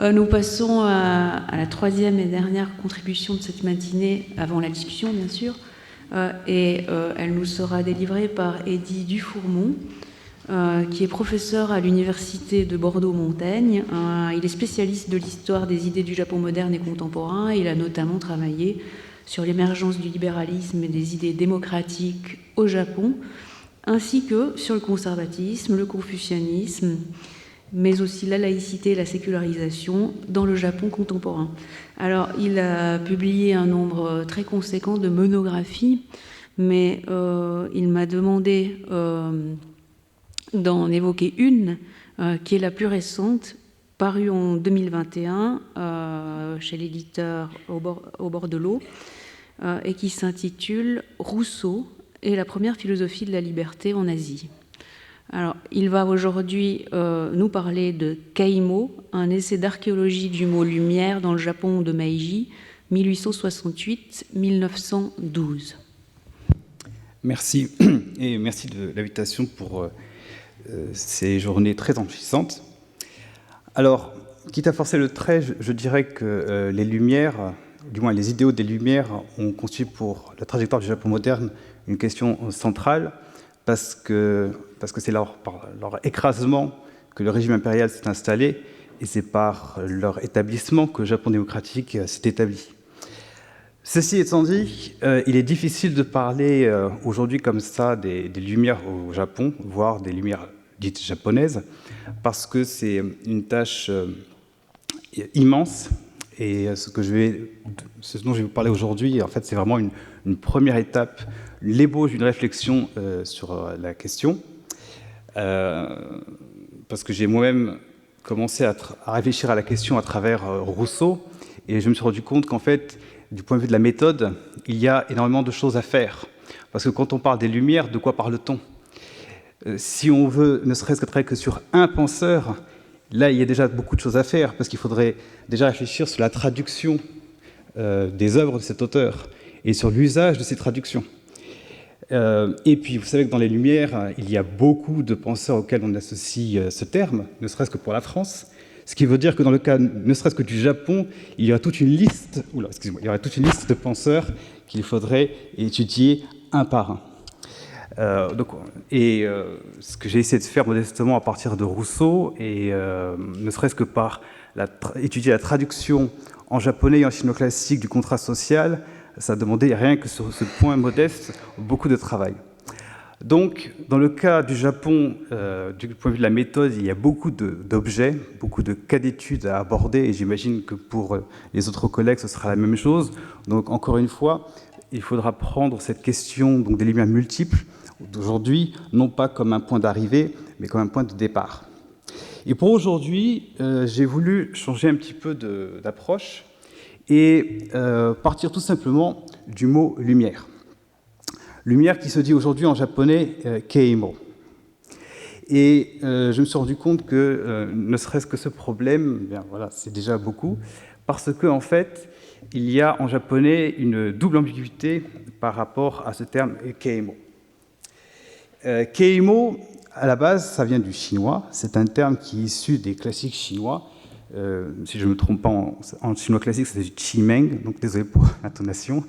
Nous passons à la troisième et dernière contribution de cette matinée, avant la discussion bien sûr, et elle nous sera délivrée par Eddy Dufourmont, qui est professeur à l'université de Bordeaux-Montaigne. Il est spécialiste de l'histoire des idées du Japon moderne et contemporain. Il a notamment travaillé sur l'émergence du libéralisme et des idées démocratiques au Japon, ainsi que sur le conservatisme, le confucianisme, mais aussi la laïcité et la sécularisation dans le Japon contemporain. Alors, il a publié un nombre très conséquent de monographies, mais il m'a demandé d'en évoquer une, qui est la plus récente, parue en 2021 chez l'éditeur Au bord de l'eau, et qui s'intitule « Rousseau et la première philosophie de la liberté en Asie ». Alors, il va aujourd'hui nous parler de Keimo, un essai d'archéologie du mot lumière dans le Japon de Meiji, 1868-1912. Merci, et merci de l'invitation pour ces journées très enrichissantes. Alors, quitte à forcer le trait, je dirais que les Lumières, du moins les idéaux des Lumières, ont constitué pour la trajectoire du Japon moderne une question centrale, parce que c'est par leur écrasement que le régime impérial s'est installé, et c'est par leur établissement que le Japon démocratique s'est établi. Ceci étant dit, il est difficile de parler aujourd'hui comme ça des Lumières au Japon, voire des Lumières dites japonaises, parce que c'est une tâche immense, et ce dont je vais vous parler aujourd'hui, en fait, c'est vraiment une première étape, l'ébauche d'une réflexion sur la question, parce que j'ai moi-même commencé à réfléchir à la question à travers Rousseau, et je me suis rendu compte qu'en fait, du point de vue de la méthode, il y a énormément de choses à faire. Parce que quand on parle des Lumières, de quoi parle-t-on ? Si on veut ne serait-ce que travailler que sur un penseur, là, il y a déjà beaucoup de choses à faire, parce qu'il faudrait déjà réfléchir sur la traduction des œuvres de cet auteur et sur l'usage de ces traductions. Et puis, vous savez que dans les Lumières, il y a beaucoup de penseurs auxquels on associe ce terme, ne serait-ce que pour la France. Ce qui veut dire que dans le cas, ne serait-ce que du Japon, il y aurait toute une liste, il y aurait toute une liste de penseurs qu'il faudrait étudier un par un. Ce que j'ai essayé de faire modestement à partir de Rousseau, et ne serait-ce que par étudier la traduction en japonais et en chinois classique du contrat social, ça demandait rien que sur ce point modeste beaucoup de travail. Donc, dans le cas du Japon, du point de vue de la méthode, il y a beaucoup d'objets, beaucoup de cas d'études à aborder, et j'imagine que pour les autres collègues, ce sera la même chose. Donc, encore une fois, il faudra prendre cette question donc, des Lumières multiples d'aujourd'hui, non pas comme un point d'arrivée, mais comme un point de départ. Et pour aujourd'hui, j'ai voulu changer un petit peu d'approche et partir tout simplement du mot « lumière ». Lumière qui se dit aujourd'hui en japonais Keimo. Et je me suis rendu compte que ne serait-ce que ce problème, bien, voilà, c'est déjà beaucoup, parce qu'en fait, il y a en japonais une double ambiguïté par rapport à ce terme Keimo. Keimo, à la base, ça vient du chinois. C'est un terme qui est issu des classiques chinois. Si je ne me trompe pas, en chinois classique, c'est du Qimeng, donc désolé pour l'intonation.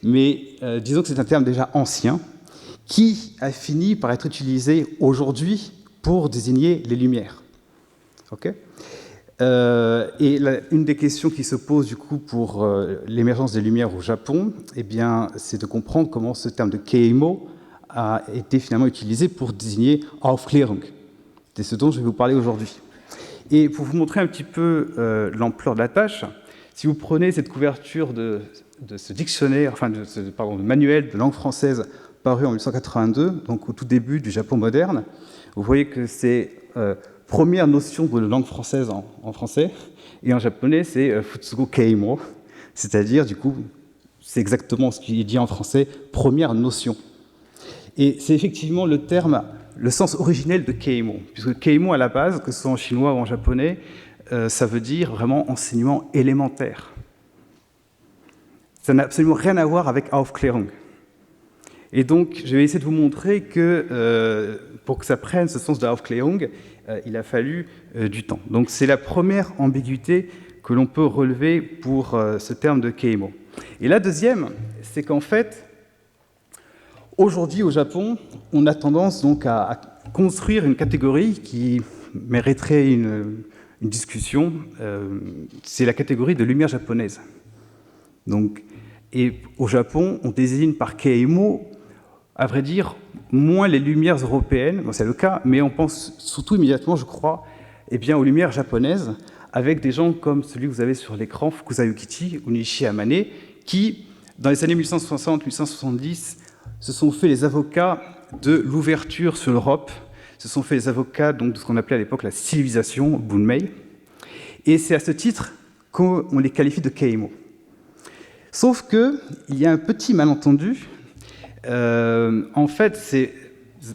Mais disons que c'est un terme déjà ancien qui a fini par être utilisé aujourd'hui pour désigner les Lumières. Okay, une des questions qui se pose du coup pour l'émergence des Lumières au Japon, eh bien, c'est de comprendre comment ce terme de Keimo a été finalement utilisé pour désigner Aufklärung. C'est ce dont je vais vous parler aujourd'hui. Et pour vous montrer un petit peu l'ampleur de la tâche, si vous prenez cette couverture de ce dictionnaire, enfin de manuel de langue française paru en 1882, donc au tout début du Japon moderne, vous voyez que c'est première notion de langue française en français, et en japonais c'est Futsugo Keimo, c'est-à-dire du coup c'est exactement ce qu'il est dit en français, première notion. Et c'est effectivement le terme, le sens originel de Keimo, puisque Keimo à la base, que ce soit en chinois ou en japonais, ça veut dire vraiment enseignement élémentaire. Ça n'a absolument rien à voir avec Aufklärung. Et donc, je vais essayer de vous montrer que pour que ça prenne ce sens de Aufklärung, il a fallu du temps. Donc, c'est la première ambiguïté que l'on peut relever pour ce terme de Keimo. Et la deuxième, c'est qu'en fait, aujourd'hui au Japon, on a tendance donc à construire une catégorie qui mériterait une discussion, c'est la catégorie de lumière japonaise. Donc, et au Japon, on désigne par Keimo, à vrai dire, moins les lumières européennes, bon, c'est le cas, mais on pense surtout immédiatement, je crois, eh bien, aux lumières japonaises, avec des gens comme celui que vous avez sur l'écran, Fukusa Yukichi ou Nishi Amane, qui, dans les années 1860-1870, se sont fait les avocats de l'ouverture sur l'Europe, se sont fait les avocats donc, de ce qu'on appelait à l'époque la civilisation, Bunmei, et c'est à ce titre qu'on les qualifie de Keimo. Sauf qu'il y a un petit malentendu. En fait, ces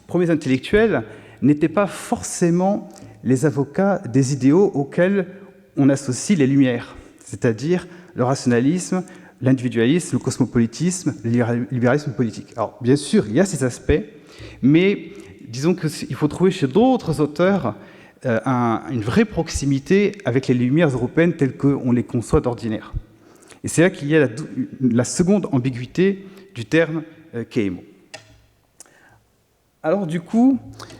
premiers intellectuels n'étaient pas forcément les avocats des idéaux auxquels on associe les Lumières, c'est-à-dire le rationalisme, l'individualisme, le cosmopolitisme, le libéralisme politique. Alors, bien sûr, il y a ces aspects, mais disons qu'il faut trouver chez d'autres auteurs une vraie proximité avec les Lumières européennes telles qu'on les conçoit d'ordinaire. Et c'est là qu'il y a la seconde ambiguïté du terme Keimo. Alors du coup,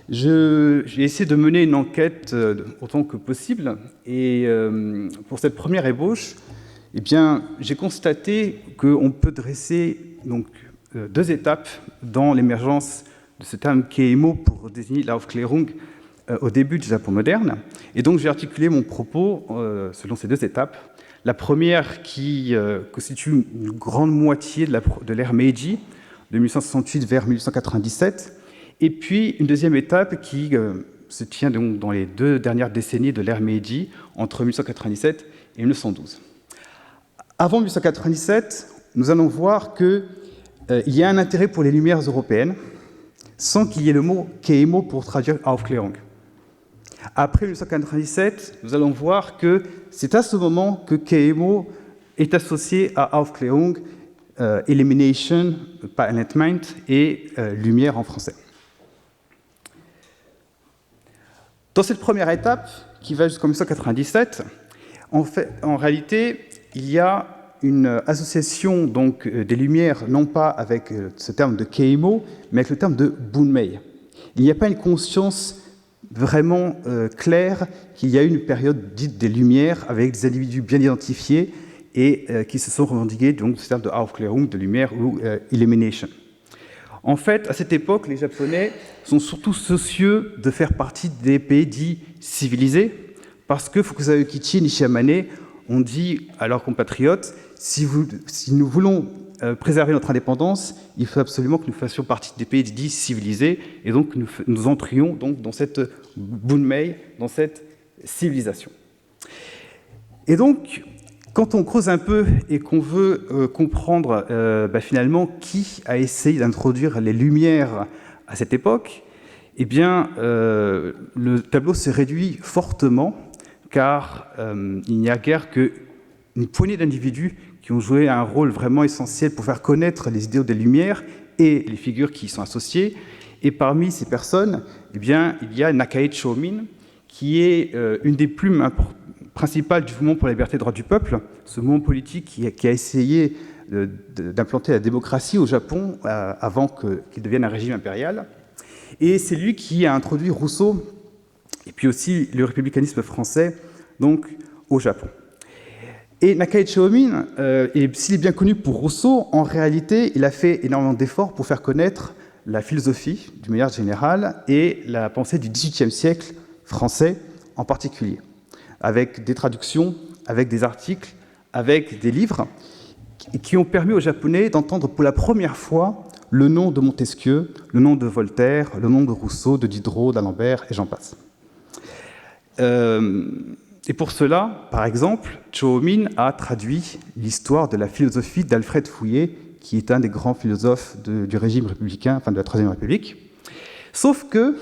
j'ai essayé de mener une enquête autant que possible, et pour cette première ébauche, eh bien, j'ai constaté qu'on peut dresser donc, deux étapes dans l'émergence de ce terme Keimo pour désigner l'Aufklärung au début du Japon moderne. Et donc j'ai articulé mon propos selon ces deux étapes. La première qui constitue une grande moitié de l'ère Meiji, de 1868 vers 1897, et puis une deuxième étape qui se tient donc dans les 2 dernières décennies de l'ère Meiji, entre 1897 et 1912. Avant 1897, nous allons voir qu'il y a un intérêt pour les Lumières européennes, sans qu'il y ait le mot Keimo pour traduire Aufklärung. Après 1897, nous allons voir que c'est à ce moment que Keimo est associé à Aufklärung, Illumination, pas Enlightenment, et Lumière en français. Dans cette première étape, qui va jusqu'en 1997, en réalité, il y a une association donc, des Lumières, non pas avec ce terme de Keimo, mais avec le terme de Bunmei. Il n'y a pas une conscience vraiment claire qu'il y a eu une période dite des Lumières avec des individus bien identifiés et qui se sont revendiqués donc ce terme de Aufklärung, de lumière ou Illumination. En fait, à cette époque, les Japonais sont surtout soucieux de faire partie des pays dits civilisés, parce que Fukusa Yukichi et Nishi Amane ont dit à leurs compatriotes si nous voulons préserver notre indépendance, il faut absolument que nous fassions partie des pays dits civilisés, et donc nous entrions donc dans cette Bunmei, dans cette civilisation. Et donc, quand on creuse un peu et qu'on veut comprendre finalement qui a essayé d'introduire les Lumières à cette époque, eh bien, le tableau se réduit fortement, car il n'y a guère qu'une poignée d'individus qui ont joué un rôle vraiment essentiel pour faire connaître les idéaux des Lumières et les figures qui y sont associées. Et parmi ces personnes, eh bien, il y a Nakae Chōmin, qui est une des plumes principales du mouvement pour la liberté et les droits du peuple, ce mouvement politique qui a essayé d'implanter la démocratie au Japon avant qu'il devienne un régime impérial. Et c'est lui qui a introduit Rousseau et puis aussi le républicanisme français donc, au Japon. Et Nakae Chōmin, s'il est bien connu pour Rousseau, en réalité, il a fait énormément d'efforts pour faire connaître la philosophie, d'une manière générale, et la pensée du XVIIIe siècle français en particulier, avec des traductions, avec des articles, avec des livres, qui ont permis aux Japonais d'entendre pour la première fois le nom de Montesquieu, le nom de Voltaire, le nom de Rousseau, de Diderot, d'Alembert, et j'en passe. Et pour cela, par exemple, Chōmin a traduit l'histoire de la philosophie d'Alfred Fouillé, qui est un des grands philosophes du régime républicain, enfin de la Troisième République. Sauf que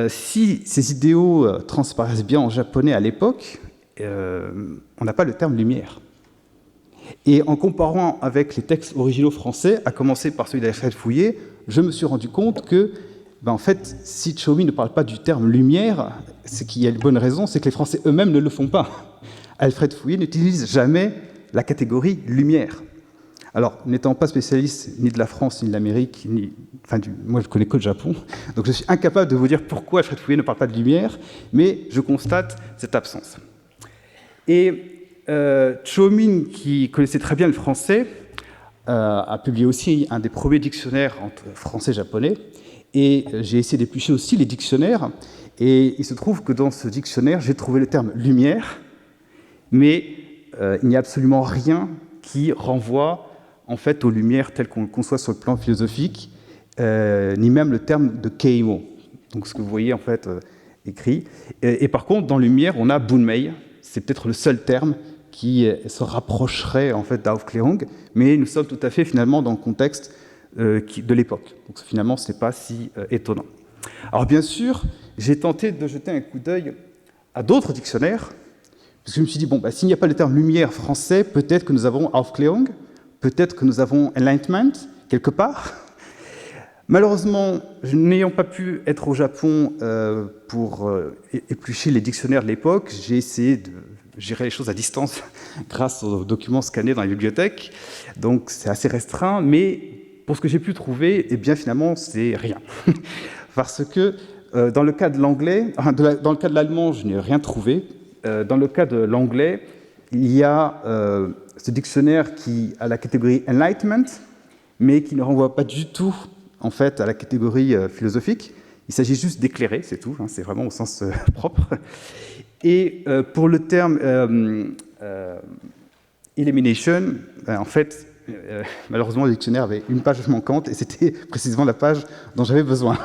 si ces idéaux transparaissent bien en japonais à l'époque, on n'a pas le terme lumière. Et en comparant avec les textes originaux français, à commencer par celui d'Alfred Fouillé, je me suis rendu compte que, en fait, si Tchiomi ne parle pas du terme lumière, c'est qu'il y a une bonne raison, c'est que les Français eux-mêmes ne le font pas. Alfred Fouillé n'utilise jamais la catégorie lumière. Alors, n'étant pas spécialiste ni de la France, ni de l'Amérique, moi je connais que le Japon, donc je suis incapable de vous dire pourquoi Alfred Fouillé ne parle pas de lumière, mais je constate cette absence. Et Tchiomin, qui connaissait très bien le français, a publié aussi un des premiers dictionnaires entre français et japonais, et j'ai essayé d'éplucher aussi les dictionnaires, et il se trouve que dans ce dictionnaire, j'ai trouvé le terme « lumière », mais il n'y a absolument rien qui renvoie en fait aux lumières telles qu'on le conçoit sur le plan philosophique, ni même le terme de keimo, donc ce que vous voyez en fait écrit. Et par contre, dans lumière, on a bunmei, c'est peut-être le seul terme qui se rapprocherait en fait d'Aufklärung, mais nous sommes tout à fait finalement dans le contexte de l'époque. Donc finalement, ce n'est pas si étonnant. Alors bien sûr, j'ai tenté de jeter un coup d'œil à d'autres dictionnaires, parce que je me suis dit, bon, s'il n'y a pas le terme lumière français, peut-être que nous avons Aufklärung, peut-être que nous avons Enlightenment, quelque part. Malheureusement, n'ayant pas pu être au Japon pour éplucher les dictionnaires de l'époque, j'ai essayé de gérer les choses à distance grâce aux documents scannés dans les bibliothèques. Donc c'est assez restreint, mais pour ce que j'ai pu trouver, eh bien finalement, c'est rien. Parce que dans le cas de l'anglais, dans le cas de l'allemand, je n'ai rien trouvé. Dans le cas de l'anglais, il y a ce dictionnaire qui a la catégorie Enlightenment, mais qui ne renvoie pas du tout en fait, à la catégorie philosophique. Il s'agit juste d'éclairer, c'est tout, c'est vraiment au sens propre. Et pour le terme elimination, en fait, malheureusement, le dictionnaire avait une page manquante, et c'était précisément la page dont j'avais besoin.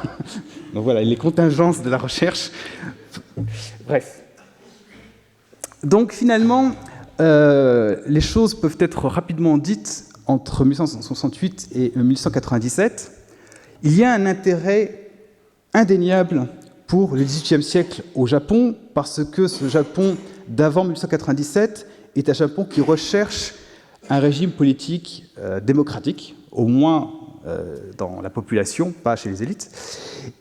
Donc voilà, les contingences de la recherche. Bref. Donc finalement, les choses peuvent être rapidement dites entre 1868 et 1897. Il y a un intérêt indéniable pour le XVIIIe siècle au Japon, parce que ce Japon d'avant 1897 est un Japon qui recherche un régime politique démocratique, au moins dans la population, pas chez les élites.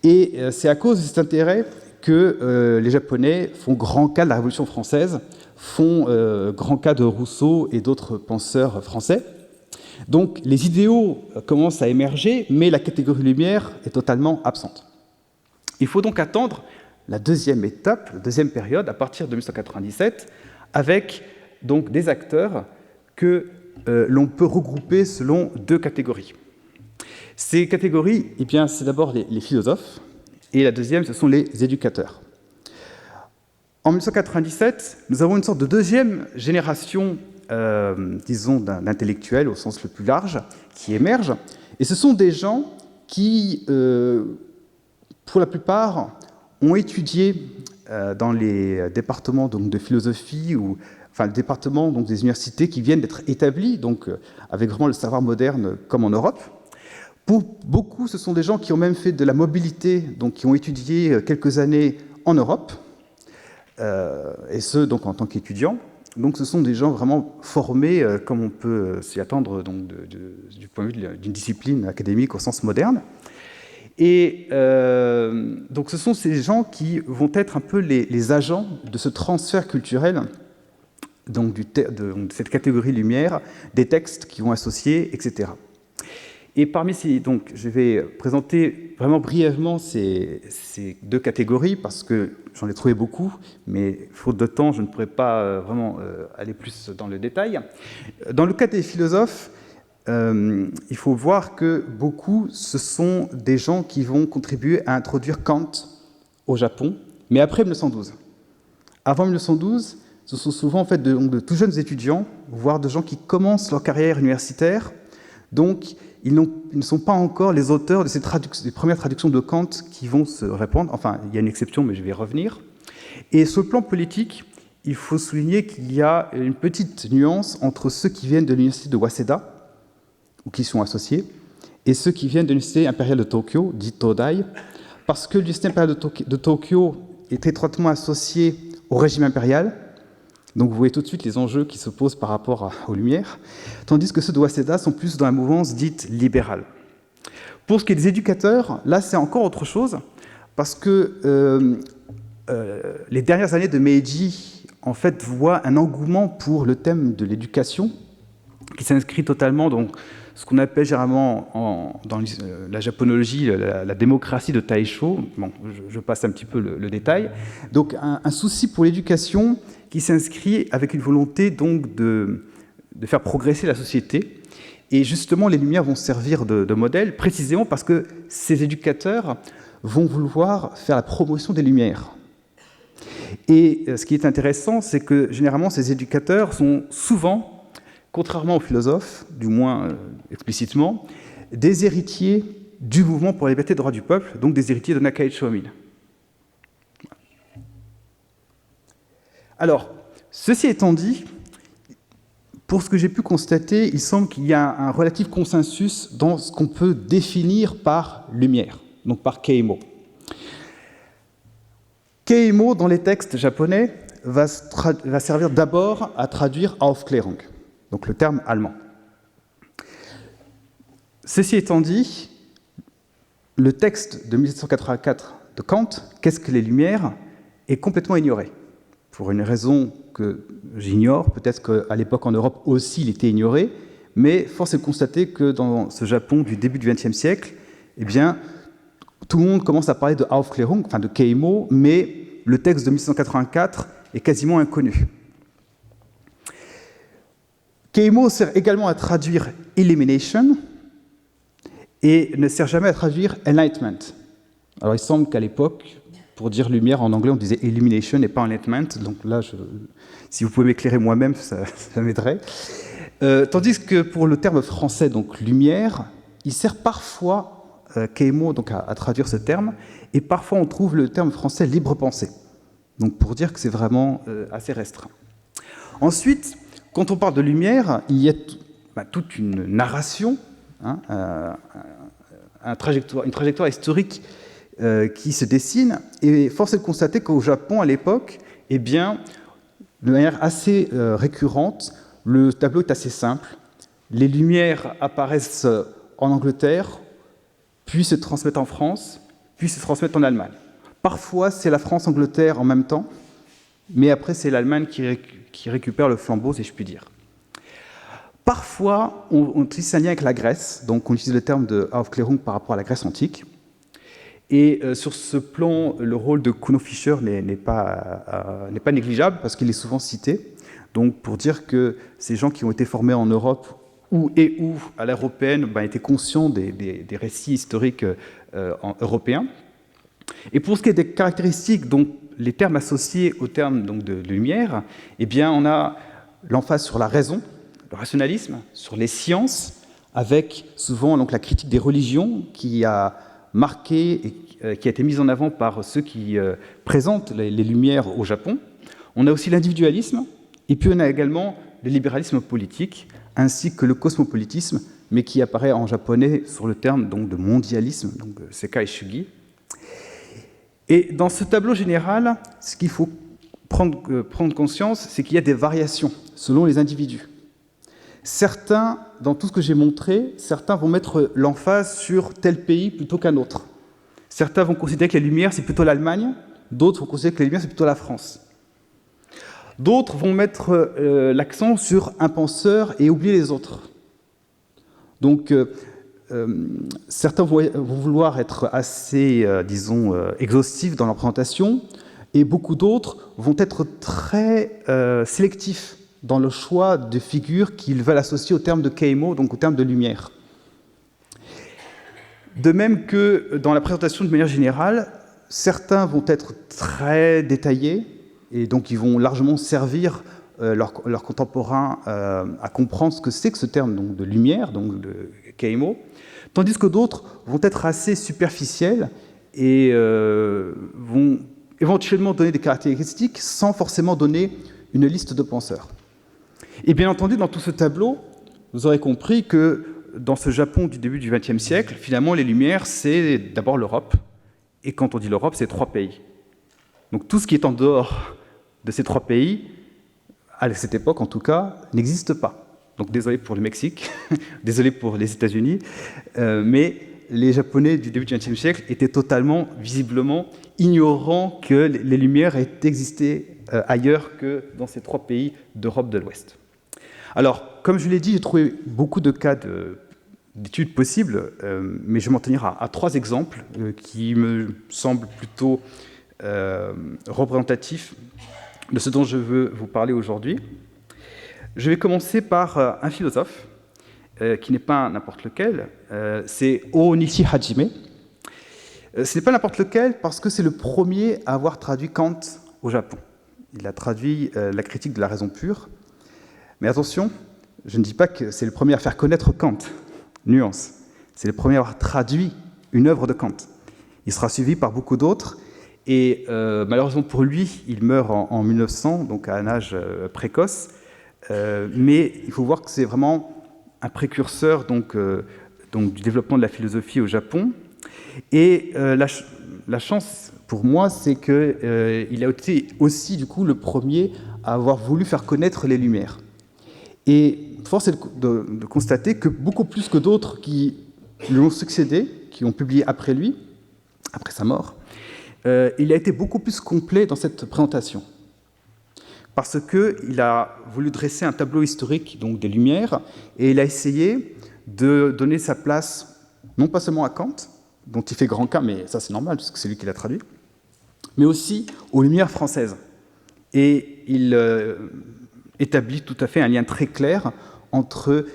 Et c'est à cause de cet intérêt que les Japonais font grand cas de la Révolution française, font grand cas de Rousseau et d'autres penseurs français. Donc les idéaux commencent à émerger, mais la catégorie lumière est totalement absente. Il faut donc attendre la deuxième étape, la deuxième période, à partir de 1897, avec donc des acteurs que l'on peut regrouper selon deux catégories. Ces catégories, eh bien, c'est d'abord les philosophes, et la deuxième, ce sont les éducateurs. En 1897, nous avons une sorte de deuxième génération disons, d'intellectuels au sens le plus large, qui émergent. Et ce sont des gens qui, pour la plupart, ont étudié dans les départements donc, de philosophie, enfin, le département donc, des universités qui viennent d'être établis, donc, avec vraiment le savoir moderne comme en Europe. Pour beaucoup, ce sont des gens qui ont même fait de la mobilité, donc qui ont étudié quelques années en Europe, et ce, donc, en tant qu'étudiants. Donc ce sont des gens vraiment formés, comme on peut s'y attendre donc, du point de vue d'une discipline académique au sens moderne. Et donc ce sont ces gens qui vont être un peu les agents de ce transfert culturel, donc de cette catégorie lumière, des textes qui vont associer, etc. Et parmi ces, donc, je vais présenter vraiment brièvement ces deux catégories, parce que j'en ai trouvé beaucoup, mais faute de temps, je ne pourrais pas vraiment aller plus dans le détail. Dans le cas des philosophes, il faut voir que beaucoup, ce sont des gens qui vont contribuer à introduire Kant au Japon, mais après 1912. Avant 1912, ce sont souvent en fait de tout jeunes étudiants, voire de gens qui commencent leur carrière universitaire, donc ils ne sont pas encore les auteurs de ces des premières traductions de Kant qui vont se répandre. Enfin, il y a une exception, mais je vais y revenir. Et sur le plan politique, il faut souligner qu'il y a une petite nuance entre ceux qui viennent de l'université de Waseda, ou qui sont associés, et ceux qui viennent de l'université impériale de Tokyo, dite Todai, parce que l'université impériale de Tokyo est étroitement associée au régime impérial, Donc vous voyez tout de suite les enjeux qui se posent par rapport aux Lumières, tandis que ceux de Waseda sont plus dans la mouvance dite libérale. Pour ce qui est des éducateurs, là c'est encore autre chose, parce que les dernières années de Meiji, en fait, voient un engouement pour le thème de l'éducation, qui s'inscrit totalement dans ce qu'on appelle généralement dans la japonologie la démocratie de Taisho. Bon, je passe un petit peu le détail. Donc un souci pour l'éducation qui s'inscrit avec une volonté donc de faire progresser la société. Et justement, les Lumières vont servir de modèle, précisément parce que ces éducateurs vont vouloir faire la promotion des Lumières. Et ce qui est intéressant, c'est que généralement, ces éducateurs sont souvent, contrairement aux philosophes, du moins explicitement, des héritiers du mouvement pour la liberté et le droit du peuple, donc des héritiers de Nakaicho Amine. Alors, ceci étant dit, pour ce que j'ai pu constater, il semble qu'il y a un relatif consensus dans ce qu'on peut définir par lumière, donc par Keimo. Keimo, dans les textes japonais, va servir d'abord à traduire Aufklärung, donc le terme allemand. Ceci étant dit, le texte de 1784 de Kant, Qu'est-ce que les Lumières, est complètement ignoré. Pour une raison que j'ignore, peut-être qu'à l'époque en Europe aussi il était ignoré, mais force est de constater que dans ce Japon du début du XXe siècle, eh bien, tout le monde commence à parler de Aufklärung, enfin de Keimo, mais le texte de 1784 est quasiment inconnu. Keimo sert également à traduire Illumination et ne sert jamais à traduire Enlightenment. Alors il semble qu'à l'époque, pour dire lumière en anglais, on disait Illumination et pas Enlightenment, donc là, si vous pouvez m'éclairer moi-même, ça m'aiderait. Tandis que pour le terme français, donc lumière, il sert parfois, Keimo, donc à traduire ce terme, et parfois on trouve le terme français libre pensée, donc pour dire que c'est vraiment assez restreint. Ensuite, quand on parle de lumière, il y a toute une narration, hein, une trajectoire historique qui se dessine, et force est de constater qu'au Japon, à l'époque, eh bien, de manière assez récurrente, le tableau est assez simple. Les Lumières apparaissent en Angleterre, puis se transmettent en France, puis se transmettent en Allemagne. Parfois, c'est la France-Angleterre en même temps, mais après, c'est l'Allemagne qui récupère le flambeau, si je puis dire. Parfois, on utilise un lien avec la Grèce, donc on utilise le terme de Aufklärung par rapport à la Grèce antique. Et sur ce plan, le rôle de Kuno Fischer n'est pas négligeable, parce qu'il est souvent cité. Donc, pour dire que ces gens qui ont été formés en Europe ou à l'ère européenne étaient conscients des récits historiques européens. Et pour ce qui est des caractéristiques, donc les termes associés aux termes donc, de lumière, eh bien, on a l'emphase sur la raison, le rationalisme, sur les sciences, avec souvent donc, la critique des religions qui a marqué et qui a été mise en avant par ceux qui présentent les Lumières au Japon. On a aussi l'individualisme, et puis on a également le libéralisme politique, ainsi que le cosmopolitisme, mais qui apparaît en japonais sur le terme donc, de mondialisme, donc Sekai Shugi. Et dans ce tableau général, ce qu'il faut prendre conscience, c'est qu'il y a des variations selon les individus. Certains, dans tout ce que j'ai montré, certains vont mettre l'emphase sur tel pays plutôt qu'un autre. Certains vont considérer que les Lumières, c'est plutôt l'Allemagne, d'autres vont considérer que les Lumières, c'est plutôt la France. D'autres vont mettre l'accent sur un penseur et oublier les autres. Donc, certains vont vouloir être assez, exhaustifs dans leur présentation, et beaucoup d'autres vont être très sélectifs dans le choix de figures qu'ils veulent associer au terme de Keimo, donc au terme de lumière. De même que dans la présentation de manière générale, certains vont être très détaillés, et donc ils vont largement servir leurs contemporains à comprendre ce que c'est que ce terme donc, de lumière, donc de Keimo, tandis que d'autres vont être assez superficiels et vont éventuellement donner des caractéristiques sans forcément donner une liste de penseurs. Et bien entendu, dans tout ce tableau, vous aurez compris que dans ce Japon du début du XXe siècle, finalement, les Lumières, c'est d'abord l'Europe. Et quand on dit l'Europe, c'est 3 pays. Donc tout ce qui est en dehors de ces 3 pays à cette époque en tout cas, n'existe pas. Donc désolé pour le Mexique, désolé pour les États-Unis, mais les Japonais du début du XXe siècle étaient totalement, visiblement, ignorants que les Lumières aient existé ailleurs que dans ces 3 pays d'Europe de l'Ouest. Alors, comme je l'ai dit, j'ai trouvé beaucoup de cas d'études possibles, mais je vais m'en tenir à 3 exemples qui me semblent plutôt représentatifs de ce dont je veux vous parler aujourd'hui. Je vais commencer par un philosophe qui n'est pas n'importe lequel, c'est Ōnishi Hajime. Ce n'est pas n'importe lequel parce que c'est le premier à avoir traduit Kant au Japon. Il a traduit la critique de la raison pure. Mais attention, je ne dis pas que c'est le premier à faire connaître Kant. Nuance. C'est le premier à avoir traduit une œuvre de Kant. Il sera suivi par beaucoup d'autres. Et malheureusement pour lui, il meurt en 1900, donc à un âge précoce. Mais il faut voir que c'est vraiment un précurseur donc, du développement de la philosophie au Japon. Et la chance pour moi, c'est qu'il a été aussi du coup, le premier à avoir voulu faire connaître les Lumières. Et force est de constater que beaucoup plus que d'autres qui lui ont succédé, qui ont publié après lui, après sa mort, il a été beaucoup plus complet dans cette présentation. Parce qu'il a voulu dresser un tableau historique donc, des Lumières, et il a essayé de donner sa place, non pas seulement à Kant, dont il fait grand cas, mais ça c'est normal, parce que c'est lui qui l'a traduit, mais aussi aux Lumières françaises. Et il établit tout à fait un lien très clair entre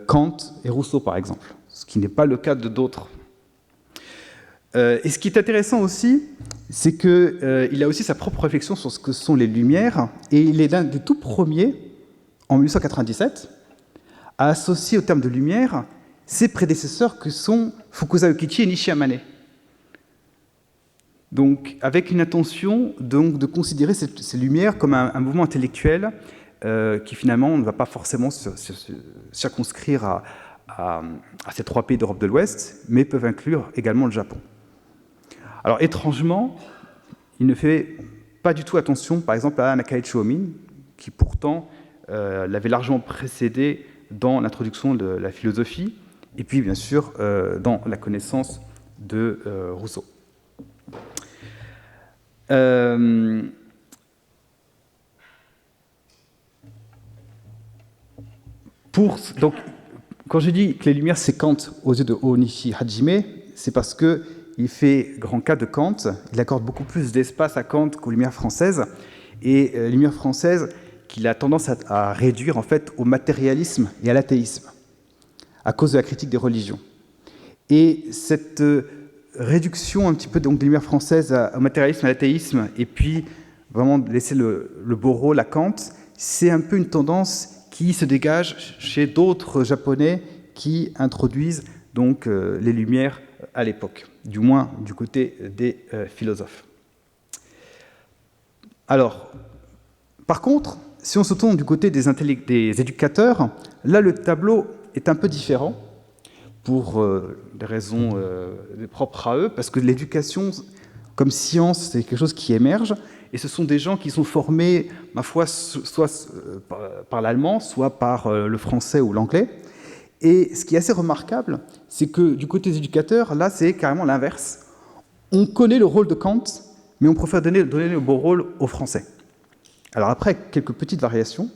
Kant et Rousseau, par exemple, ce qui n'est pas le cas de d'autres. Et ce qui est intéressant aussi, c'est qu'il a aussi sa propre réflexion sur ce que sont les Lumières, et il est l'un des tout premiers, en 1897, à associer au terme de Lumière ses prédécesseurs que sont Fukuzawa Kichi et Nishi Amane. Donc, avec une intention donc, de considérer ces Lumières comme un mouvement intellectuel qui finalement ne va pas forcément se circonscrire à ces 3 pays d'Europe de l'Ouest, mais peuvent inclure également le Japon. Alors, étrangement, il ne fait pas du tout attention, par exemple, à Nakaichi Homin, qui pourtant l'avait largement précédé dans l'introduction de la philosophie, et puis, bien sûr, dans la connaissance de Rousseau. Donc, quand je dis que les Lumières, c'est Kant aux yeux de Ōnishi Hajime, c'est parce qu'il fait grand cas de Kant, il accorde beaucoup plus d'espace à Kant qu'aux Lumières françaises, et les Lumières françaises qu'il a tendance à réduire en fait au matérialisme et à l'athéisme, à cause de la critique des religions. Et cette réduction un petit peu donc, des Lumières françaises au matérialisme, à l'athéisme, et puis vraiment laisser le beau rôle à Kant, c'est un peu une tendance qui se dégage chez d'autres Japonais qui introduisent donc les Lumières à l'époque, du moins du côté des philosophes. Alors, par contre, si on se tourne du côté des éducateurs, là le tableau est un peu différent, pour des raisons propres à eux, parce que l'éducation, comme science, c'est quelque chose qui émerge, et ce sont des gens qui sont formés, ma foi, soit par l'allemand, soit par le français ou l'anglais. Et ce qui est assez remarquable, c'est que du côté des éducateurs, là, c'est carrément l'inverse. On connaît le rôle de Kant, mais on préfère donner le beau rôle aux Français. Alors après, quelques petites variations.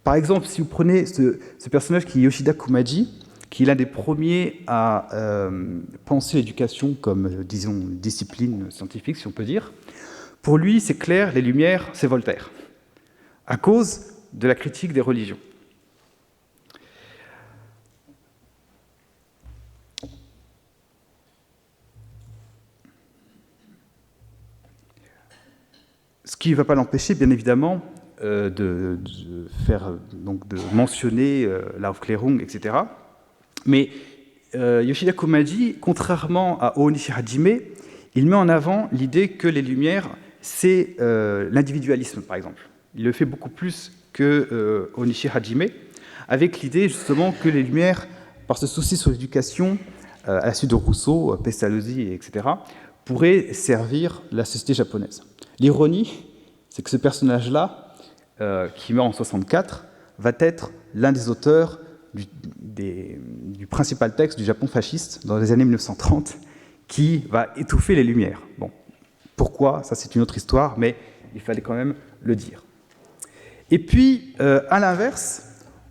Par exemple, si vous prenez ce personnage qui est Yoshida Kumaji, qui est l'un des premiers à penser l'éducation comme, disons, discipline scientifique, si on peut dire. Pour lui, c'est clair, les Lumières, c'est Voltaire, à cause de la critique des religions. Ce qui ne va pas l'empêcher, bien évidemment, de mentionner l'Aufklärung, etc. Mais Yoshida Kumaji, contrairement à Ōnishi Hajime, il met en avant l'idée que les Lumières, c'est l'individualisme, par exemple. Il le fait beaucoup plus que Ōnishi Hajime, avec l'idée justement que les Lumières, par ce souci sur l'éducation, à la suite de Rousseau, Pestalozzi, etc., pourraient servir la société japonaise. L'ironie, c'est que ce personnage-là qui meurt en 1964, va être l'un des auteurs du principal texte du Japon fasciste dans les années 1930, qui va étouffer les Lumières. Bon, pourquoi? Ça, c'est une autre histoire, mais il fallait quand même le dire. Et puis, à l'inverse,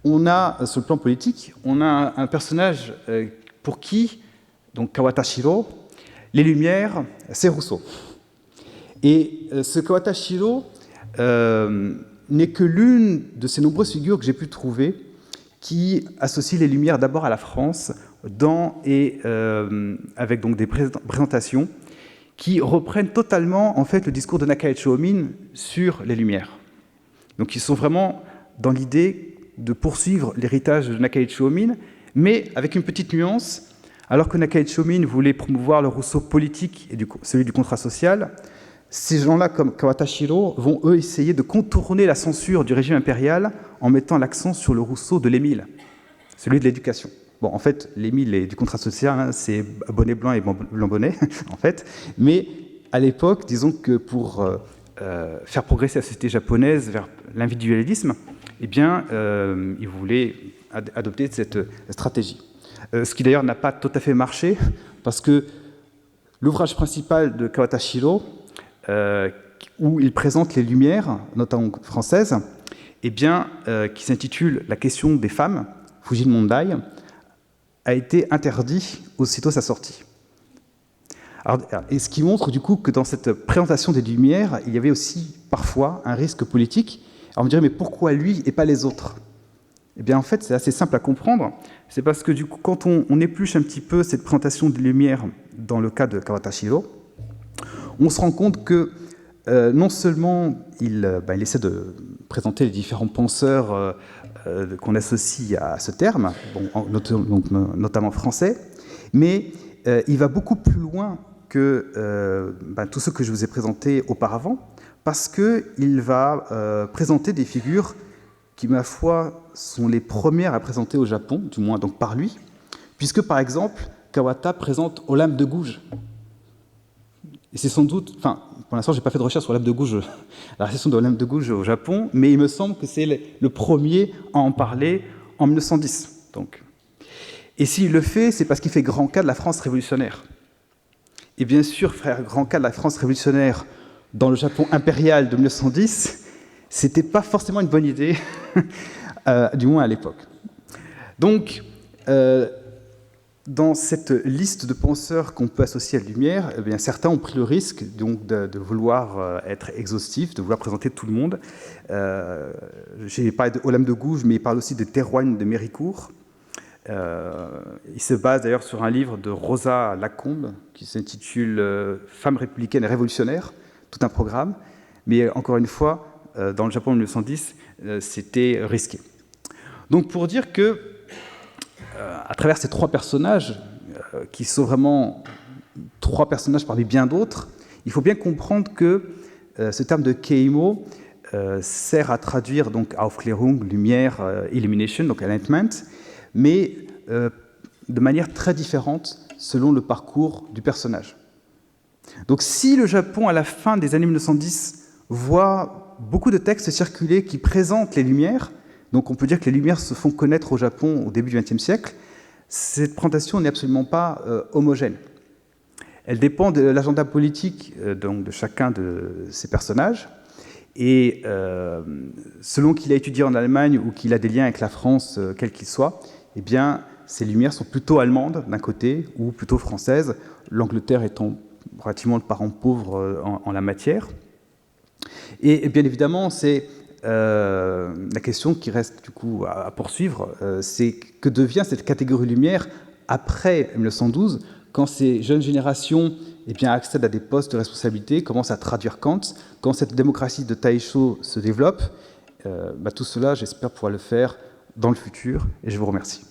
on a, sur le plan politique, on a un personnage pour qui, donc Kawata Shiro, les Lumières, c'est Rousseau. Et ce Kawata Shiro n'est que l'une de ces nombreuses figures que j'ai pu trouver qui associent les Lumières d'abord à la France, avec donc des présentations qui reprennent totalement en fait, le discours de Nakae Chomin sur les Lumières. Donc ils sont vraiment dans l'idée de poursuivre l'héritage de Nakae Chomin, mais avec une petite nuance. Alors que Nakae Chomin voulait promouvoir le Rousseau politique et celui du contrat social, ces gens-là, comme Kawata Shiro, vont eux essayer de contourner la censure du régime impérial en mettant l'accent sur le Rousseau de l'Émile, celui de l'éducation. Bon, en fait, l'Émile et du contrat social, hein, c'est bonnet blanc et blanc bonnet, en fait. Mais à l'époque, disons que pour faire progresser la société japonaise vers l'individualisme, eh bien, ils voulaient adopter cette stratégie. Ce qui d'ailleurs n'a pas tout à fait marché, parce que l'ouvrage principal de Kawata Shiro, où il présente les Lumières, notamment françaises, eh bien, qui s'intitule « La question des femmes », Fujin Mondai, a été interdit aussitôt sa sortie. Alors, et ce qui montre du coup que dans cette présentation des Lumières, il y avait aussi parfois un risque politique. Alors on me dirait, mais pourquoi lui et pas les autres? Eh bien en fait, c'est assez simple à comprendre. C'est parce que du coup, quand on épluche un petit peu cette présentation des Lumières dans le cas de Kawata Shiro, on se rend compte que non seulement il essaie de présenter les différents penseurs qu'on associe à ce terme, bon, notamment français, mais il va beaucoup plus loin que tous ceux que je vous ai présentés auparavant, parce qu'il va présenter des figures qui, ma foi, sont les premières à présenter au Japon, du moins donc par lui, puisque, par exemple, Kawata présente Olympe de Gouges. Et c'est sans doute... Enfin, pour l'instant, je n'ai pas fait de recherche sur Olympe de Gouges, la réception d'Olympe de Gouges au Japon, mais il me semble que c'est le premier à en parler en 1910. Donc. Et s'il le fait, c'est parce qu'il fait grand cas de la France révolutionnaire. Et bien sûr, faire grand cas de la France révolutionnaire dans le Japon impérial de 1910, c'était pas forcément une bonne idée, du moins à l'époque. Donc, dans cette liste de penseurs qu'on peut associer à la Lumière, eh bien, certains ont pris le risque donc, de vouloir être exhaustifs, de vouloir présenter tout le monde. J'ai parlé de Olympe de Gouges, mais il parle aussi de Théroigne de Méricourt. Il se base d'ailleurs sur un livre de Rosa Lacombe qui s'intitule « Femmes républicaines et révolutionnaires », tout un programme. Mais encore une fois, dans le Japon en 1910, c'était risqué. Donc pour dire que, à travers ces trois personnages, qui sont vraiment trois personnages parmi bien d'autres, il faut bien comprendre que ce terme de Keimo sert à traduire donc Aufklärung, lumière, illumination, donc enlightenment, mais de manière très différente selon le parcours du personnage. Donc si le Japon, à la fin des années 1910, voit beaucoup de textes circuler qui présentent les Lumières, donc on peut dire que les Lumières se font connaître au Japon au début du XXe siècle, cette présentation n'est absolument pas homogène. Elle dépend de l'agenda politique donc de chacun de ces personnages, et selon qu'il a étudié en Allemagne ou qu'il a des liens avec la France, quels qu'ils soient, eh bien, ces Lumières sont plutôt allemandes d'un côté, ou plutôt françaises, l'Angleterre étant relativement le parent pauvre en la matière. Et bien évidemment, c'est la question qui reste du coup à poursuivre, c'est que devient cette catégorie Lumière après 1912, quand ces jeunes générations eh bien, accèdent à des postes de responsabilité, commencent à traduire Kant, quand cette démocratie de Taisho se développe. Tout cela, j'espère pouvoir le faire dans le futur, et je vous remercie.